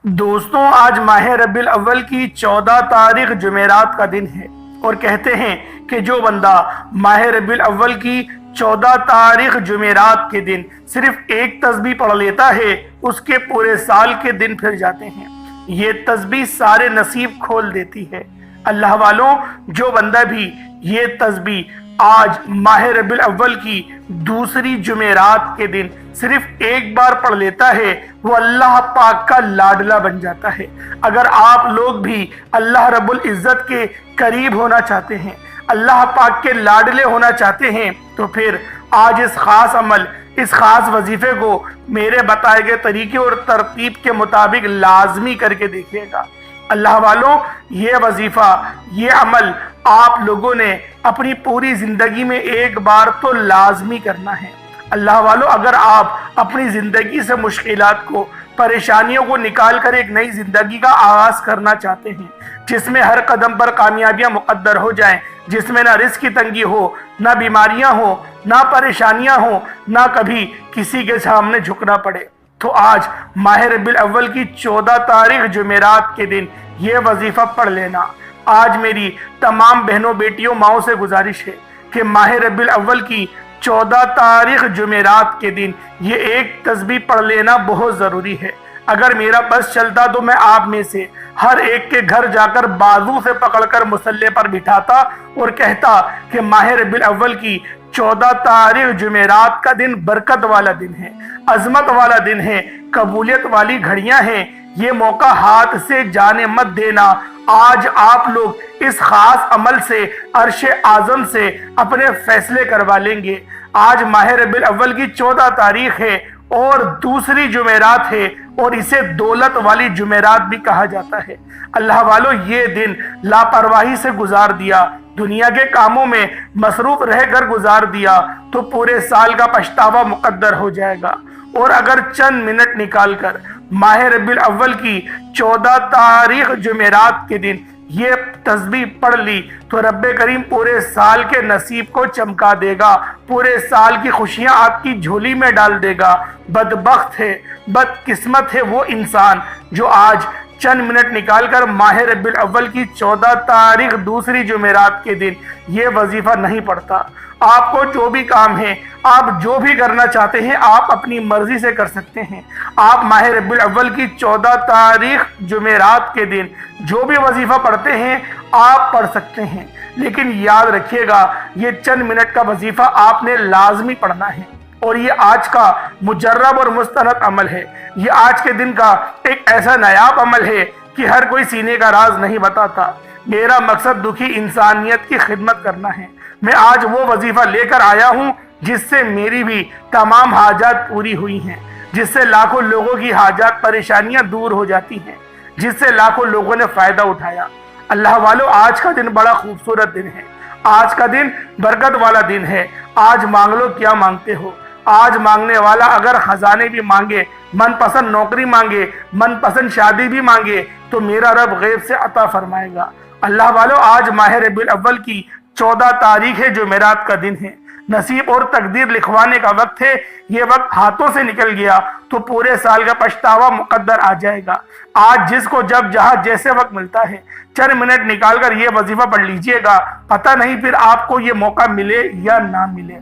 دوستوں، آج ماہ ربیع الاول کی 14 تاریخ جمعرات کا دن ہے اور کہتے ہیں کہ جو بندہ ماہ ربیع الاول کی 14 تاریخ جمعرات کے دن صرف ایک تسبیح پڑھ لیتا ہے اس کے پورے سال کے دن پھر جاتے ہیں۔ یہ تسبیح سارے نصیب کھول دیتی ہے۔ اللہ والوں، جو بندہ بھی یہ تسبیح آج ماہ ربیع الاول کی دوسری جمعرات کے دن صرف ایک بار پڑھ لیتا ہے وہ اللہ پاک کا لاڈلا بن جاتا ہے۔ اگر آپ لوگ بھی اللہ رب العزت کے قریب ہونا چاہتے ہیں، اللہ پاک کے لاڈلے ہونا چاہتے ہیں، تو پھر آج اس خاص عمل، اس خاص وظیفے کو میرے بتائے گئے طریقے اور ترتیب کے مطابق لازمی کر کے دیکھیے گا۔ اللہ والوں، یہ وظیفہ، یہ عمل آپ لوگوں نے اپنی پوری زندگی میں ایک بار تو لازمی کرنا ہے۔ اللہ والوں، اگر آپ اپنی زندگی سے مشکلات کو، پریشانیوں کو نکال کر ایک نئی زندگی کا آغاز کرنا چاہتے ہیں، جس میں ہر قدم پر کامیابیاں مقدر ہو جائیں، جس میں نہ رزق کی تنگی ہو، نہ بیماریاں ہوں، نہ پریشانیاں ہوں، نہ کبھی کسی کے سامنے جھکنا پڑے، تو آج ماہ ربیع الاول کی 14 تاریخ جمعرات کے دن یہ وظیفہ پڑھ لینا۔ آج میری تمام بہنوں، بیٹیوں، ماؤں سے گزارش ہے کہ ماہ ربیع الاول کی 14 تاریخ جمعرات کے دن یہ ایک تسبیح پڑھ لینا بہت ضروری ہے۔ اگر میرا بس چلتا تو میں آپ میں سے ہر ایک کے گھر جا کر بازو سے پکڑ کر مصلی پر بٹھاتا اور کہتا کہ ماہ ربیع الاول کی 14 تاریخ جمعرات کا دن برکت والا دن ہے، عظمت والا دن ہے، قبولیت والی گھڑیاں ہیں، یہ موقع ہاتھ سے جانے مت دینا۔ آج آپ لوگ اس خاص عمل سے، عرش اعظم سے اپنے فیصلے کروا لیں گے۔ آج ماہ ربیع الاول کی 14 تاریخ ہے اور دوسری جمعرات ہے، اور اسے دولت والی جمعرات بھی کہا جاتا ہے۔ اللہ والو، یہ دن لاپرواہی سے گزار دیا، دنیا کے کاموں میں مصروف رہ کر گزار دیا تو پورے سال کا پچھتاوا مقدر ہو جائے گا۔ اور اگر چند منٹ نکال کر ماہ ربیع الاول کی 14 تاریخ جمعرات کے دن یہ تسبیح پڑھ لی تو رب کریم پورے سال کے نصیب کو چمکا دے گا، پورے سال کی خوشیاں آپ کی جھولی میں ڈال دے گا۔ بدبخت ہے، بدقسمت ہے وہ انسان جو آج چند منٹ نکال کر ماہ ربیع الاول کی 14 تاریخ دوسری جمعرات کے دن یہ وظیفہ نہیں پڑھتا۔ آپ کو جو بھی کام ہے، آپ جو بھی کرنا چاہتے ہیں، آپ اپنی مرضی سے کر سکتے ہیں۔ آپ ماہ ربیع الاول کی 14 تاریخ جمعرات کے دن جو بھی وظیفہ پڑھتے ہیں آپ پڑھ سکتے ہیں، لیکن یاد رکھیے گا یہ چند منٹ کا وظیفہ آپ نے لازمی پڑھنا ہے، اور یہ آج کا مجرب اور مستند عمل ہے۔ یہ آج کے دن کا ایک ایسا نایاب عمل ہے کہ ہر کوئی سینے کا راز نہیں بتاتا۔ میرا مقصد دکھی انسانیت کی خدمت کرنا ہے۔ میں آج وہ وظیفہ لے کر آیا ہوں جس سے میری بھی تمام حاجات پوری ہوئی ہیں، جس سے لاکھوں لوگوں کی حاجات، پریشانیاں دور ہو جاتی ہیں، جس سے لاکھوں لوگوں نے فائدہ اٹھایا۔ اللہ والو، آج کا دن بڑا خوبصورت دن ہے، آج کا دن برکت والا دن ہے۔ آج مانگ لو کیا مانگتے ہو۔ آج مانگنے والا اگر خزانے بھی مانگے، من پسند نوکری مانگے، من پسند شادی بھی مانگے تو میرا رب غیب سے عطا فرمائے گا۔ اللہ والو، آج ماہ ربیع الاول کی 14 تاریخ ہے، جمعرات کا دن ہے۔ نصیب اور تقدیر لکھوانے کا وقت ہے۔ یہ وقت ہاتھوں سے نکل گیا تو پورے سال کا پچھتاوا مقدر آ جائے گا۔ آج جس کو جب جہاں جیسے وقت ملتا ہے چند منٹ نکال کر یہ وظیفہ پڑھ لیجئے گا، پتہ نہیں پھر آپ کو یہ موقع ملے یا نہ ملے۔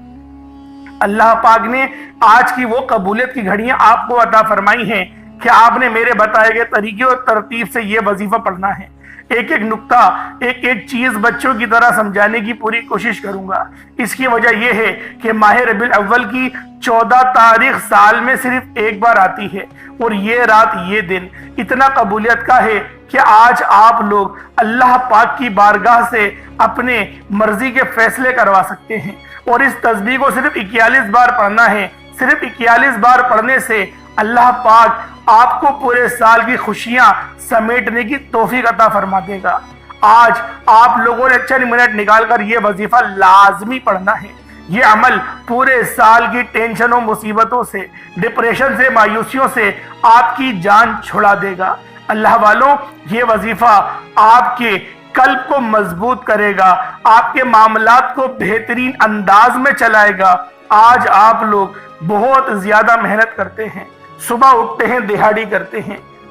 اللہ پاک نے آج کی وہ قبولیت کی گھڑیاں آپ کو عطا فرمائی ہیں کہ آپ نے میرے بتائے گئے طریقے اور ترتیب سے یہ وظیفہ پڑھنا ہے۔ ایک ایک نقطہ، ایک ایک چیز بچوں کی طرح سمجھانے کی پوری کوشش کروں گا۔ اس کی وجہ یہ ہے کہ ماہ ربیع الاول کی 14 تاریخ سال میں صرف ایک بار آتی ہے، اور یہ رات، یہ دن اتنا قبولیت کا ہے کہ آج آپ لوگ اللہ پاک کی بارگاہ سے اپنے مرضی کے فیصلے کروا سکتے ہیں، اور اس تسبیح کو صرف 41 بار پڑھنا ہے۔ صرف 41 بار پڑھنے سے اللہ پاک آپ کو پورے سال کی خوشیاں سمیٹنے کی توفیق عطا فرما دے گا۔ آج آپ لوگوں نے چند منٹ نکال کر یہ وظیفہ لازمی پڑھنا ہے۔ یہ عمل پورے سال کی ٹینشنوں، مصیبتوں سے، ڈپریشن سے، مایوسیوں سے آپ کی جان چھڑا دے گا۔ اللہ والوں، یہ وظیفہ آپ کے قلب کو مضبوط کرے گا، آپ کے معاملات کو بہترین انداز میں چلائے گا۔ آج آپ لوگ بہت زیادہ محنت کرتے ہیں، صبح اٹھتے ہیں، دہاڑی کرتے ہیں،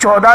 14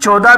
14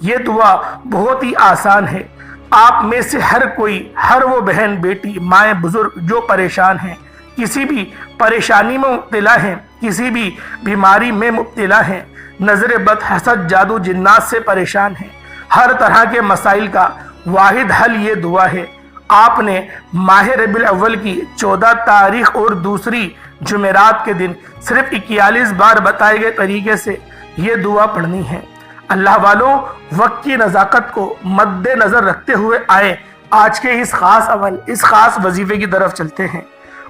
یہ دعا بہت ہی آسان ہے۔ آپ میں سے ہر کوئی، ہر وہ بہن بیٹی، مائیں، بزرگ جو پریشان ہیں، کسی بھی پریشانی میں مبتلا ہیں، کسی بھی بیماری میں مبتلا ہیں، نظر بد، حسد، جادو، جنات سے پریشان ہیں، ہر طرح کے مسائل کا واحد حل یہ دعا ہے۔ آپ نے ماہ ربیع الاول کی 14 تاریخ اور دوسری جمعرات کے دن صرف 41 بار بتائے گئے طریقے سے یہ دعا پڑھنی ہے۔ اللہ والوں، وقت کی نزاکت کو مد نظر رکھتے ہوئے آئے آج کے اس خاص عمل، اس خاص وظیفے کی طرف چلتے ہیں۔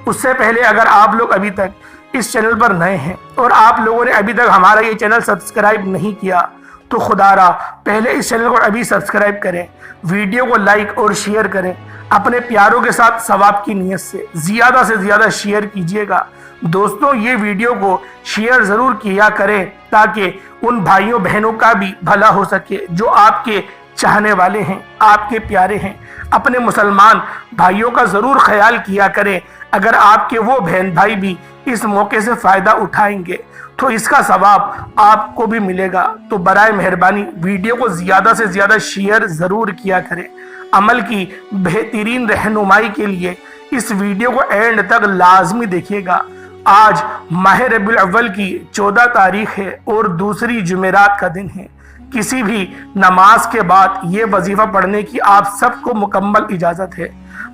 اس سے پہلے اگر آپ لوگ ابھی تک اس چینل پر نئے ہیں اور آپ لوگوں نے ابھی تک ہمارا یہ چینل سبسکرائب نہیں کیا تو خدا را پہلے اس چینل کو ابھی سبسکرائب کریں، ویڈیو کو لائک اور شیئر کریں، اپنے پیاروں کے ساتھ ثواب کی نیت سے زیادہ شیئر کیجئے گا۔ دوستوں، یہ ویڈیو کو شیئر ضرور کیا کریں تاکہ ان بھائیوں بہنوں کا بھی بھلا ہو سکے جو آپ کے چاہنے والے ہیں، آپ کے پیارے ہیں۔ اپنے مسلمان بھائیوں کا ضرور خیال کیا کریں، اگر آپ کے وہ بہن بھائی بھی اس موقع سے فائدہ اٹھائیں گے تو اس کا ثواب آپ کو بھی ملے گا۔ تو برائے مہربانی ویڈیو کو زیادہ سے زیادہ شیئر ضرور کیا کریں۔ عمل کی بہترین رہنمائی کے لیے اس ویڈیو کو اینڈ تک لازمی دیکھیے گا۔ آج ماہ ربیع الاول کی 14 تاریخ ہے اور دوسری جمعرات کا دن ہے۔ کسی بھی نماز کے بعد یہ وظیفہ پڑھنے کی آپ سب کو مکمل اجازت ہے۔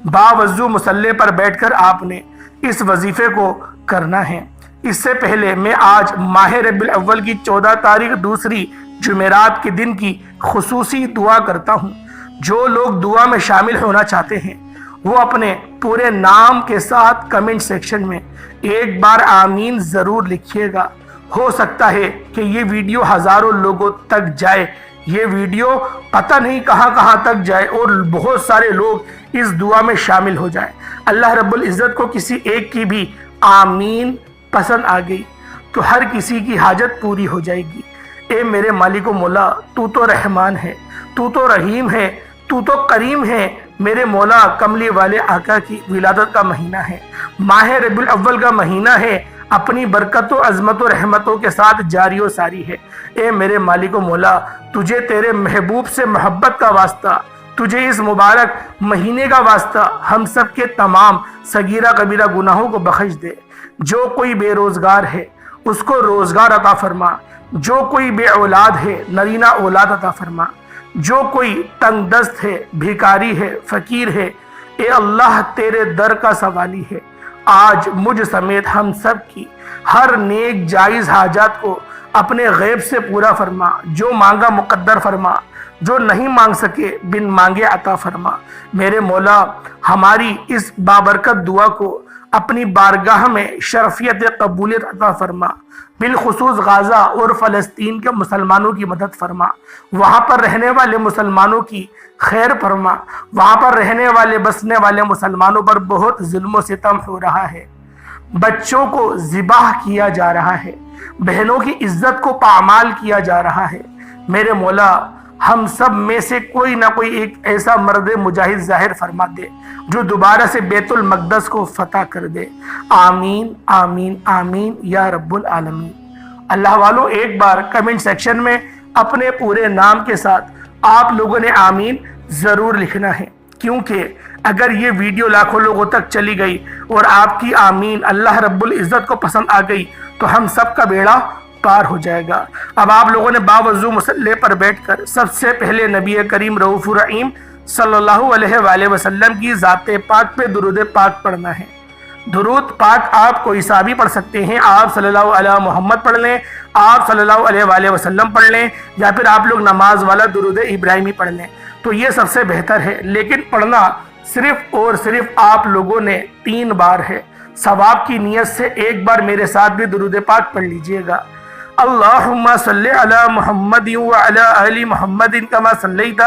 باوضو مصلی پر بیٹھ کر آپ نے اس وظیفے کو کرنا ہے۔ اس سے پہلے میں آج ماہ ربیع الاول کی 14 تاریخ دوسری جمعرات کے دن کی خصوصی دعا کرتا ہوں۔ جو لوگ دعا میں شامل ہونا چاہتے ہیں وہ اپنے پورے نام کے ساتھ کمنٹ سیکشن میں ایک بار آمین ضرور لکھیے گا۔ ہو سکتا ہے کہ یہ ویڈیو ہزاروں لوگوں تک جائے، یہ ویڈیو پتہ نہیں کہاں تک جائے اور بہت سارے لوگ اس دعا میں شامل ہو جائیں۔ اللہ رب العزت کو کسی ایک کی بھی آمین پسند آ گئی تو ہر کسی کی حاجت پوری ہو جائے گی۔ اے میرے مالک و مولا، تو تو رحمان ہے، تو تو رحیم ہے، تو تو کریم ہے۔ میرے مولا، کملی والے آقا کی ولادت کا مہینہ ہے، ماہ ربیع الاول کا مہینہ ہے، اپنی برکت و عظمت و رحمتوں کے ساتھ جاری و ساری ہے۔ اے میرے مالک و مولا، تجھے تیرے محبوب سے محبت کا واسطہ، تجھے اس مبارک مہینے کا واسطہ ہم سب کے تمام صغیرہ کبیرہ گناہوں کو بخش دے۔ جو کوئی بے روزگار ہے اس کو روزگار عطا فرما، جو کوئی بے اولاد ہے نرینہ اولاد عطا فرما، جو کوئی تنگ دست ہے، بھیکاری ہے، فقیر ہے، اے اللہ تیرے در کا سوالی ہے۔ آج مجھ سمیت ہم سب کی ہر نیک جائز حاجات کو اپنے غیب سے پورا فرما، جو مانگا مقدر فرما، جو نہیں مانگ سکے بن مانگے عطا فرما۔ میرے مولا، ہماری اس بابرکت دعا کو اپنی بارگاہ میں شرفیت قبولیت عطا فرما، بالخصوص غزہ اور فلسطین کے مسلمانوں کی مدد فرما، وہاں پر رہنے والے مسلمانوں کی خیر فرما، وہاں پر رہنے والے بسنے والے مسلمانوں پر بہت ظلم و ستم ہو رہا ہے، بچوں کو ذبح کیا جا رہا ہے، بہنوں کی عزت کو پامال کیا جا رہا ہے۔ میرے مولا، ہم سب میں سے کوئی نہ کوئی ایک ایسا مرد مجاہد ظاہر فرما دے جو دوبارہ سے بیت المقدس کو فتح کر دے۔ آمین آمین آمین یا رب العالمین۔ اللہ والوں، ایک بار کمنٹ سیکشن میں اپنے پورے نام کے ساتھ آپ لوگوں نے آمین ضرور لکھنا ہے، کیونکہ اگر یہ ویڈیو لاکھوں لوگوں تک چلی گئی اور آپ کی آمین اللہ رب العزت کو پسند آ گئی تو ہم سب کا بیڑا پار ہو جائے گا۔ اب آپ لوگوں نے باوضو مصلی پر بیٹھ کر سب سے پہلے نبی کریم رؤوف الرحیم صلی اللہ علیہ وآلہ وسلم کی ذات پاک پہ درود پاک پڑھنا ہے۔ درود پاک آپ کوئی سا بھی پڑھ سکتے ہیں، آپ صلی اللہ علیہ محمد پڑھ لیں، آپ صلی اللہ علیہ وآلہ وسلم پڑھ لیں، یا پھر آپ لوگ نماز والا درود ابراہیمی پڑھ لیں تو یہ سب سے بہتر ہے، لیکن پڑھنا صرف اور صرف آپ لوگوں نے 3 بار ہے۔ ثواب کی نیت سے ایک بار میرے ساتھ بھی درود پاک پڑھ لیجئے گا۔ اللہم صلی علی محمد وعلی آل محمد کما صلیت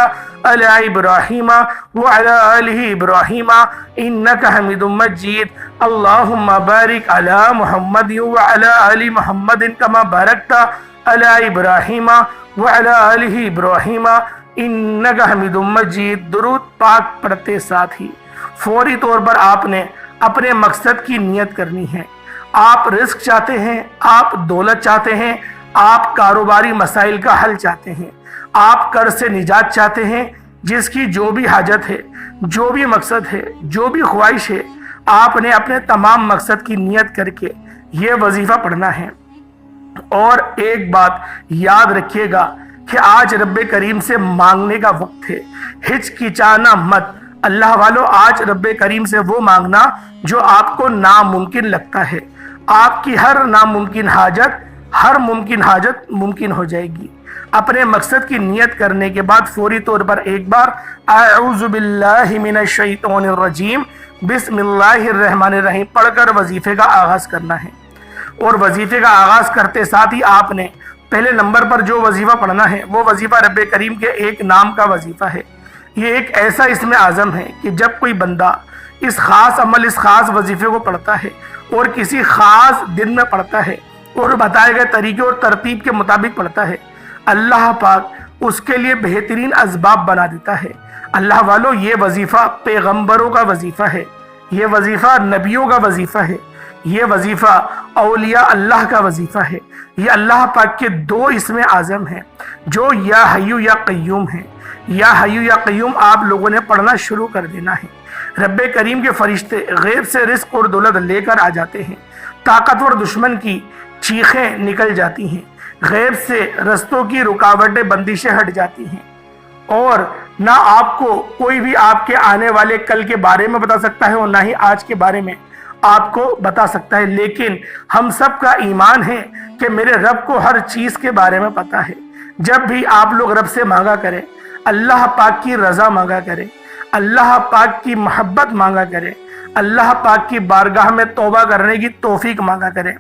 علی ابراہیم وعلی آل ابراہیم انکا حمید مجید۔ اللہم بارک علی محمد وعلی آل محمد کما بارکت علی ابراہیم وعلی آل ابراہیم انکا حمید مجید۔ درود پاک پڑھتے ساتھ ہی فوری طور پر آپ نے اپنے مقصد کی نیت کرنی ہے۔ آپ رزق چاہتے ہیں، آپ دولت چاہتے ہیں، آپ کاروباری مسائل کا حل چاہتے ہیں، آپ قرض سے نجات چاہتے ہیں، جس کی جو بھی حاجت ہے، جو بھی مقصد ہے، جو بھی خواہش ہے، آپ نے اپنے تمام مقصد کی نیت کر کے یہ وظیفہ پڑھنا ہے۔ اور ایک بات یاد رکھیے گا کہ آج رب کریم سے مانگنے کا وقت ہے، ہچکچانا مت۔ اللہ والو، آج رب کریم سے وہ مانگنا جو آپ کو ناممکن لگتا ہے۔ آپ کی ہر ناممکن حاجت، ہر ممکن حاجت ممکن ہو جائے گی۔ اپنے مقصد کی نیت کرنے کے بعد فوری طور پر ایک بار اعوذ باللہ من الشیطان الرجیم بسم اللہ الرحمن الرحیم پڑھ کر وظیفے کا آغاز کرنا ہے۔ اور وظیفے کا آغاز کرتے ساتھ ہی آپ نے پہلے نمبر پر جو وظیفہ پڑھنا ہے وہ وظیفہ رب کریم کے ایک نام کا وظیفہ ہے۔ یہ ایک ایسا اسم اعظم ہے کہ جب کوئی بندہ اس خاص عمل، اس خاص وظیفے کو پڑھتا ہے اور کسی خاص دن میں پڑھتا ہے اور بتائے گئے طریقے اور ترتیب کے مطابق پڑھتا ہے، اللہ پاک اس کے لیے بہترین اسباب بنا دیتا ہے۔ اللہ والو، یہ وظیفہ پیغمبروں کا وظیفہ ہے، یہ وظیفہ نبیوں کا وظیفہ ہے، یہ وظیفہ اولیاء اللہ کا وظیفہ ہے۔ یہ اللہ پاک کے دو اسم اعظم ہیں جو یا حیو یا قیوم ہیں۔ یا حیو یا قیوم آپ لوگوں نے پڑھنا شروع کر دینا ہے۔ رب کریم کے فرشتے غیب سے رزق اور دولت لے کر آ جاتے ہیں، طاقتور دشمن کی چیخیں نکل جاتی ہیں، غیب سے رستوں کی رکاوٹیں، بندشیں ہٹ جاتی ہیں، اور نہ آپ کو کوئی بھی آپ کے آنے والے کل کے بارے میں بتا سکتا ہے اور نہ ہی آج کے بارے میں آپ کو بتا سکتا ہے۔ لیکن ہم سب کا ایمان ہے کہ میرے رب کو ہر چیز کے بارے میں پتا ہے۔ جب بھی آپ لوگ رب سے مانگا کریں، اللہ پاک کی رضا مانگا کریں، اللہ پاک کی محبت مانگا کریں، اللہ پاک کی بارگاہ میں توبہ کرنے کی توفیق مانگا کریں۔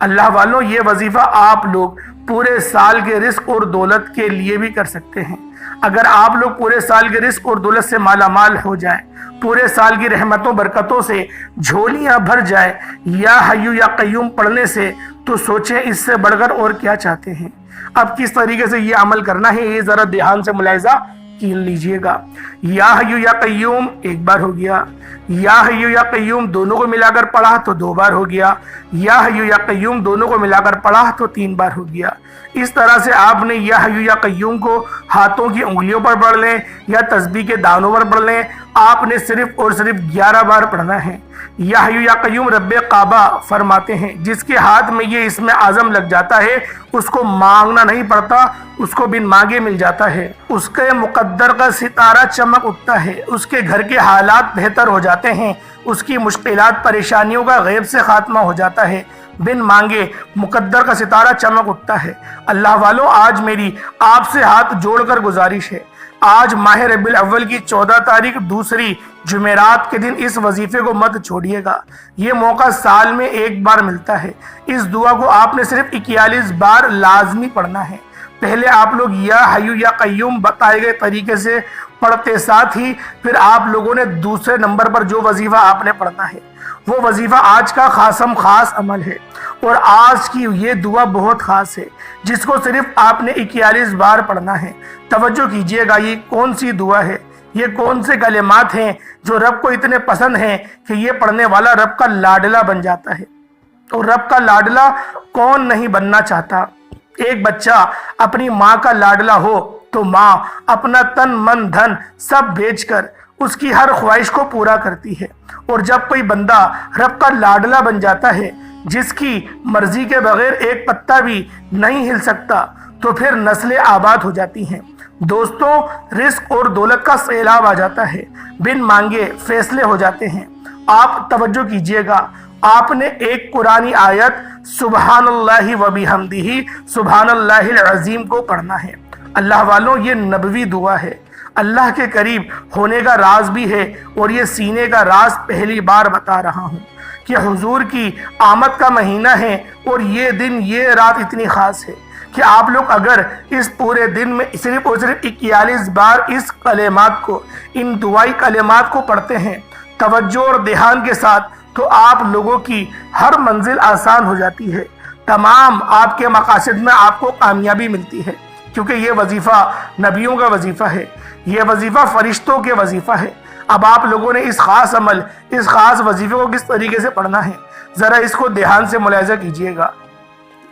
اللہ والوں، یہ وظیفہ آپ لوگ پورے سال کے رزق اور دولت کے لیے بھی کر سکتے ہیں۔ اگر آپ لوگ پورے سال کے رزق اور دولت سے مالا مال ہو جائیں، پورے سال کی رحمتوں برکتوں سے جھولیاں بھر جائے یا حیو یا قیوم پڑھنے سے، تو سوچیں اس سے بڑھ کر اور کیا چاہتے ہیں۔ اب کس طریقے سے یہ عمل کرنا ہے، یہ ذرا دھیان سے ملاحظہ کین لیجئے گا۔ یا حیو یا قیوم ایک بار ہو گیا، یا حیو یا قیوم دونوں کو ملا کر پڑھا تو دو بار ہو گیا، یا حیو یا قیوم دونوں کو ملا کر پڑھا تو تین بار ہو گیا۔ اس طرح سے آپ نے یا حیو یا قیوم کو ہاتھوں کی انگلیوں پر پڑھ لیں یا تسبیح کے دانوں پر پڑھ لیں، آپ نے صرف اور صرف 11 بار پڑھنا ہے۔ یا حیو یا قیوم رب کعبہ فرماتے ہیں جس کے ہاتھ میں یہ اسم اعظم لگ جاتا ہے اس کو مانگنا نہیں پڑتا، اس کو بن مانگے مل جاتا ہے، اس کے مقدر کا ستارہ چمک اٹھتا ہے، اس کے گھر کے حالات بہتر ہو جاتے ہیں، اس کی مشکلات پریشانیوں کا غیب سے خاتمہ ہو جاتا ہے، بن مانگے مقدر کا ستارہ چمک اٹھتا ہے۔ اللہ والو، آج میری آپ سے ہاتھ جوڑ کر گزارش ہے، آج ماہ ربیع الاول کی 14 تاریخ دوسری جمعرات کے دن اس وظیفے کو مت چھوڑیے گا۔ یہ موقع سال میں ایک بار ملتا ہے۔ اس دعا کو آپ نے صرف 41 بار لازمی پڑھنا ہے۔ پہلے آپ لوگ یا حیو یا قیوم بتائے گئے طریقے سے پڑھتے، ساتھ ہی پھر آپ لوگوں نے دوسرے نمبر پر جو وظیفہ آپ نے پڑھنا ہے وہ وظیفہ آج کا خاص عمل ہے، اور آج کی یہ دعا بہت خاص ہے جس کو صرف آپ نے 41 بار پڑھنا ہے۔ توجہ کیجئے گا، یہ کون سی دعا ہے، یہ کون سے کلمات ہیں جو رب کو اتنے پسند ہیں کہ یہ پڑھنے والا رب کا لاڈلا بن جاتا ہے۔ اور رب کا لاڈلا کون نہیں بننا چاہتا؟ ایک بچہ اپنی ماں کا لاڈلا ہو تو ماں اپنا تن من دھن سب بیچ کر اس کی ہر خواہش کو پورا کرتی ہے، اور جب کوئی بندہ رب کا لاڈلا بن جاتا ہے جس کی مرضی کے بغیر ایک پتا بھی نہیں ہل سکتا، تو پھر نسلیں آباد ہو جاتی ہیں۔ دوستوں، رزق اور دولت کا سیلاب آ جاتا ہے، بن مانگے فیصلے ہو جاتے ہیں۔ آپ توجہ کیجئے گا، آپ نے ایک قرآنی آیت سبحان اللہ و بحمدہ سبحان اللہ العظیم کو پڑھنا ہے۔ اللہ والوں، یہ نبوی دعا ہے، اللہ کے قریب ہونے کا راز بھی ہے، اور یہ سینے کا راز پہلی بار بتا رہا ہوں کہ حضور کی آمد کا مہینہ ہے، اور یہ دن یہ رات اتنی خاص ہے کہ آپ لوگ اگر اس پورے دن میں صرف اور صرف 41 بار اس کلمات کو، ان دعائی کلمات کو پڑھتے ہیں توجہ اور دھیان کے ساتھ، تو آپ لوگوں کی ہر منزل آسان ہو جاتی ہے، تمام آپ کے مقاصد میں آپ کو کامیابی ملتی ہے، کیونکہ یہ وظیفہ نبیوں کا وظیفہ ہے، یہ وظیفہ فرشتوں کے وظیفہ ہے۔ اب آپ لوگوں نے اس خاص عمل، اس خاص وظیفے کو کس طریقے سے پڑھنا ہے، ذرا اس کو دھیان سے ملاحظہ کیجئے گا۔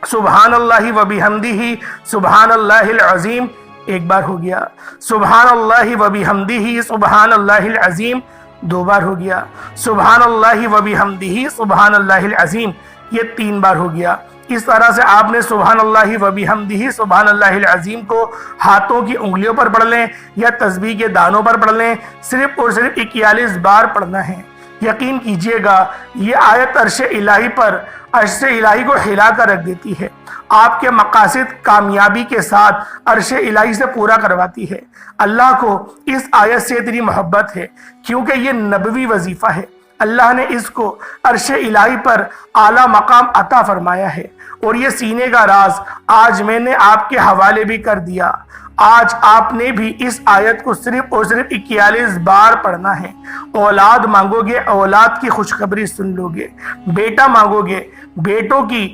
سبحان اللہ و بحمدہ سبحان اللہ العظیم ایک بار ہو گیا، سبحان اللہ و بحمدہ سبحان اللہ العظیم 2 بار ہو گیا، سبحان اللہ و بحمدہ سبحان اللہ العظیم یہ 3 بار ہو گیا۔ اس طرح سے آپ نے سبحان اللہ و بحمدہ سبحان اللہ العظیم کو ہاتھوں کی انگلیوں پر پڑھ لیں یا تسبیح کے دانوں پر پڑھ لیں، صرف اور صرف 41 بار پڑھنا ہے۔ یقین کیجئے گا یہ آیت عرش الہی پر عرش الہی کو ہلا کر رکھ دیتی ہے، آپ کے مقاصد کامیابی کے ساتھ عرش الہی سے پورا کرواتی ہے۔ اللہ کو اس آیت سے اتنی محبت ہے کیونکہ یہ نبوی وظیفہ ہے، اللہ نے اس کو عرش الہی پر اعلیٰ مقام عطا فرمایا ہے، اور یہ سینے کا راز آج میں نے آپ کے حوالے بھی کر دیا۔ آج آپ نے بھی اس آیت کو صرف اور صرف 41 بار پڑھنا ہے۔ اولاد مانگو گے، اولاد کی خوشخبری سن لو گے، بیٹا مانگو گے، بیٹوں کی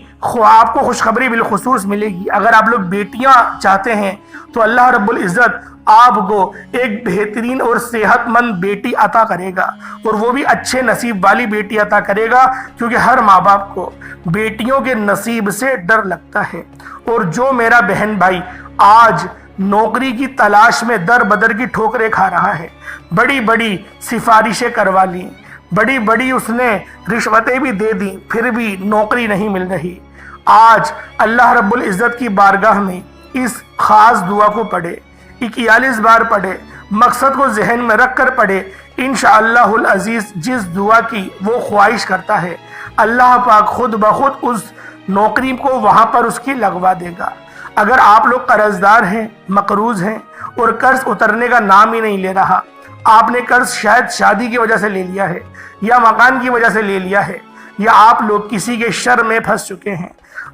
آپ کو خوشخبری بالخصوص ملے گی۔ اگر آپ لوگ بیٹیاں چاہتے ہیں تو اللہ رب العزت آپ کو ایک بہترین اور صحت مند بیٹی عطا کرے گا، اور وہ بھی اچھے نصیب والی بیٹی عطا کرے گا، کیونکہ ہر ماں باپ کو بیٹیوں کے نصیب سے ڈر لگتا ہے۔ اور جو میرا بہن بھائی آج نوکری کی تلاش میں در بدر کی ٹھوکریں کھا رہا ہے، بڑی بڑی سفارشیں کروا لیں، بڑی بڑی اس نے رشوتیں بھی دے دیں، پھر بھی نوکری نہیں مل رہی، آج اللہ رب العزت کی بارگاہ میں اس خاص دعا کو پڑھے، 41 بار پڑھے، مقصد کو ذہن میں رکھ کر پڑھے۔ انشاءاللہ العزیز جس دعا کی وہ خواہش کرتا ہے، اللہ پاک خود بخود اس نوکری کو وہاں پر اس کی لگوا دے گا۔ اگر آپ لوگ قرض دار ہیں، مقروض ہیں، اور قرض اترنے کا نام ہی نہیں لے رہا، آپ نے قرض شاید شادی کی وجہ سے لے لیا ہے، یا مکان کی وجہ سے لے لیا ہے، یا آپ لوگ کسی کے شر میں پھنس چکے ہیں،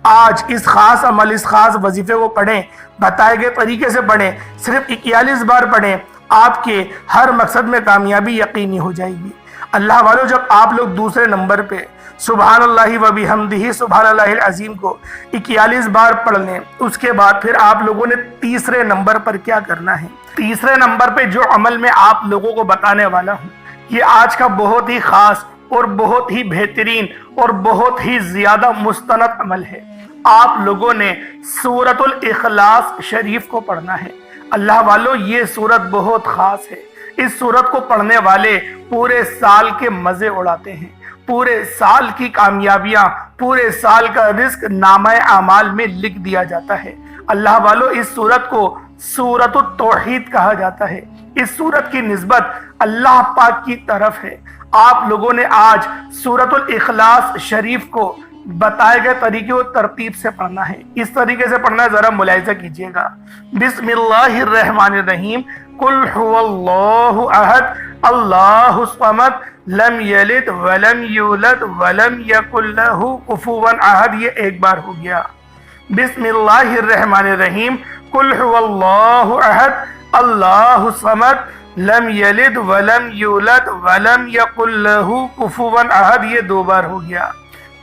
آج اس خاص عمل، اس خاص وظیفے کو پڑھیں، بتائے گئے طریقے سے پڑھیں، صرف 41 بار پڑھیں، آپ کے ہر مقصد میں کامیابی یقینی ہو جائے گی۔ اللہ والوں، جب آپ لوگ دوسرے نمبر پہ سبحان اللہ و بحمدہ سبحان اللہ العظیم کو 41 بار پڑھ لیں، اس کے بعد پھر آپ لوگوں نے تیسرے نمبر پر کیا کرنا ہے؟ تیسرے نمبر پہ جو عمل میں آپ لوگوں کو بتانے والا ہوں، یہ آج کا بہت ہی خاص اور بہت ہی بہترین اور بہت ہی زیادہ مستند عمل ہے۔ آپ لوگوں نے سورۃ الاخلاص شریف کو پڑھنا ہے۔ اللہ والو، یہ سورت بہت خاص ہے، اس سورت کو پڑھنے والے پورے سال کے مزے اڑاتے ہیں، پورے سال کی کامیابیاں، پورے سال کا رزق نامہ اعمال میں لکھ دیا جاتا ہے۔ اللہ والو، اس سورت کو سورۃ التوحید کہا جاتا ہے، اس سورت کی نسبت اللہ پاک کی طرف ہے۔ آپ لوگوں نے آج سورۃ الاخلاص شریف کو بتائے گئے طریقے و ترتیب سے پڑھنا ہے۔ اس طریقے سے پڑھنا ہے، ذرا ملاحظہ کیجئے گا۔ بسم اللہ الرحمن الرحیم، قل هو اللہ احد اللہ الصمد لم یلد ولم یولد ولم یکن لہ کفوا احد، یہ ایک بار ہو گیا۔ بسم اللہ الرحمن الرحیم، قل هو اللہ احد اللہ الصمد لم یلد ولم یولد ولم یکن لہ کفوا احد، یہ 2 بار ہو گیا۔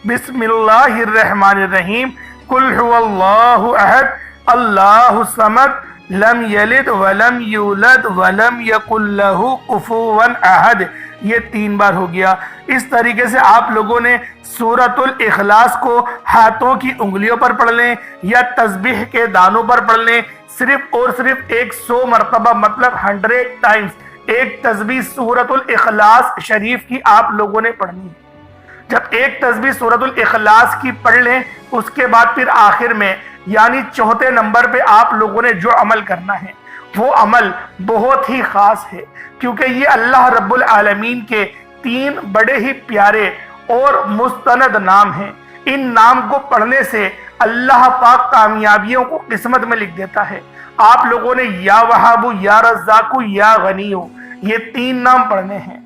بسم اللہ الرحمن الرحیم، قل هو اللہ احد اللہ الصمد لم یلد ولم یولد ولم یکن لہ کفوا احد، یہ 3 بار ہو گیا۔ اس طریقے سے آپ لوگوں نے سورۃ الاخلاص کو ہاتھوں کی انگلیوں پر پڑھ لیں یا تسبیح کے دانوں پر پڑھ لیں، صرف اور صرف 100 مرتبہ، مطلب 100 ٹائمز ایک تسبیح سورۃ الاخلاص شریف کی آپ لوگوں نے پڑھنی ہے۔ جب ایک تسبیح سورۃ الاخلاص کی پڑھ لیں، اس کے بعد پھر آخر میں یعنی 4تھے نمبر پہ آپ لوگوں نے جو عمل کرنا ہے وہ عمل بہت ہی خاص ہے، کیونکہ یہ اللہ رب العالمین کے 3 بڑے ہی پیارے اور مستند نام ہیں۔ ان نام کو پڑھنے سے اللہ پاک کامیابیوں کو قسمت میں لکھ دیتا ہے۔ آپ لوگوں نے یا وہابو، یا رزاقو، یا غنیو، یہ 3 نام پڑھنے ہیں۔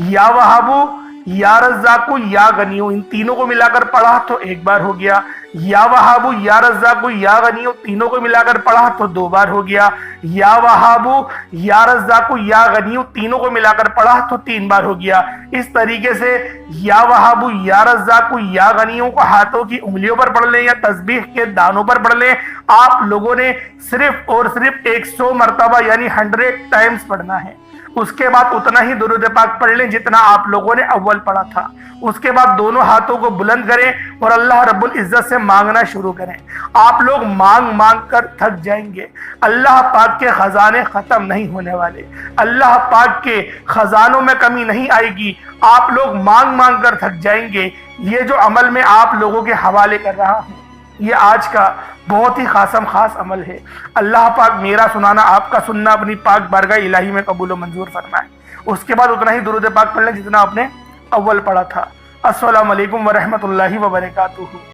یا وہابو، یا رزاقو، یا غنیو، ان تینوں کو ملا کر پڑھا تو 1 بار ہو گیا۔ یا وہابو، یا رزاقو، یا غنیو، تینوں کو ملا کر پڑھا تو 2 بار ہو گیا۔ یا وہابو، یا رزاقو، یا غنیو، تینوں کو ملا کر پڑھا تو 3 بار ہو گیا۔ اس طریقے سے یا وہابو، یا رزاقو، یا غنیو کو ہاتھوں کی انگلیوں پر پڑھ لیں یا تسبیح کے دانوں پر پڑھ لیں۔ آپ لوگوں نے صرف اور صرف 100 مرتبہ یعنی 100 ٹائمز پڑھنا ہے۔ اس کے بعد اتنا ہی درود پاک پڑھ لیں جتنا آپ لوگوں نے اول پڑھا تھا۔ اس کے بعد دونوں ہاتھوں کو بلند کریں اور اللہ رب العزت سے مانگنا شروع کریں۔ آپ لوگ مانگ مانگ کر تھک جائیں گے، اللہ پاک کے خزانے ختم نہیں ہونے والے، اللہ پاک کے خزانوں میں کمی نہیں آئے گی، آپ لوگ مانگ مانگ کر تھک جائیں گے۔ یہ جو عمل میں آپ لوگوں کے حوالے کر رہا ہوں، یہ آج کا بہت ہی خاص عمل ہے۔ اللہ پاک میرا سنانا، آپ کا سننا اپنی پاک بارگاہ الہی میں قبول و منظور فرمائے۔ اس کے بعد اتنا ہی درود پاک پڑھ لیں جتنا آپ نے اول پڑھا تھا۔ السلام علیکم ورحمۃ اللہ وبرکاتہ۔